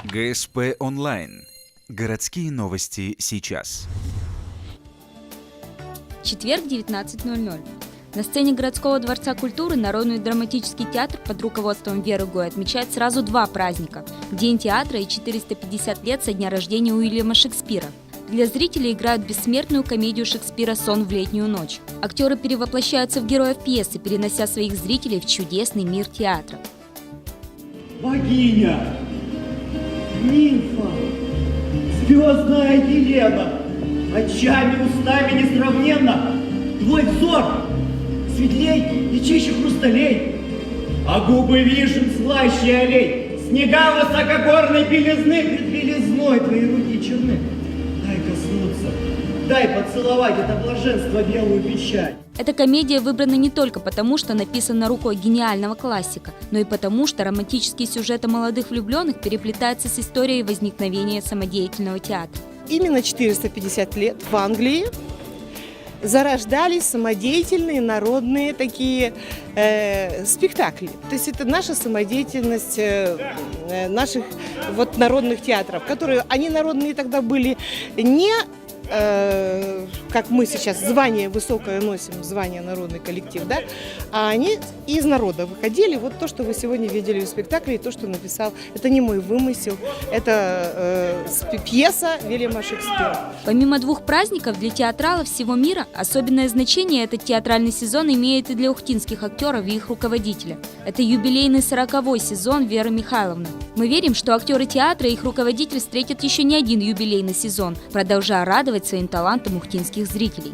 ГСП онлайн. Городские новости сейчас. Четверг, 19:00. На сцене городского дворца культуры Народный драматический театр под руководством Веры Гой отмечает сразу два праздника – День театра и 450 лет со дня рождения Уильяма Шекспира. Для зрителей играют бессмертную комедию Шекспира «Сон в летнюю ночь». Актеры перевоплощаются в героев пьесы, перенося своих зрителей в чудесный мир театра. Богиня, нимфа, звездная Елена, очами устами несравненно, твой взор светлей и чище хрусталей, а губы вишен слаще аллей, снега высокогорной белизны, пред белизной твои руки черны. Дай коснуться, дай поцеловать это блаженство белую печать. Эта комедия выбрана не только потому, что написана рукой гениального классика, но и потому, что романтический сюжет о молодых влюбленных переплетается с историей возникновения самодеятельного театра. Именно 450 лет в Англии зарождались самодеятельные народные такие спектакли. То есть это наша самодеятельность наших народных театров, которые они народные тогда были не как мы сейчас звание высокое носим, звание народный коллектив, да, а они из народа выходили. Вот то, что вы сегодня видели в спектакле, и то, что написал, это не мой вымысел, это пьеса Уильяма Шекспира. Помимо двух праздников, для театралов всего мира особенное значение этот театральный сезон имеет и для ухтинских актеров и их руководителя. Это юбилейный 40-й сезон Веры Михайловны. Мы верим, что актеры театра и их руководитель встретят еще не один юбилейный сезон, продолжая радовать своим талантом ухтинских зрителей.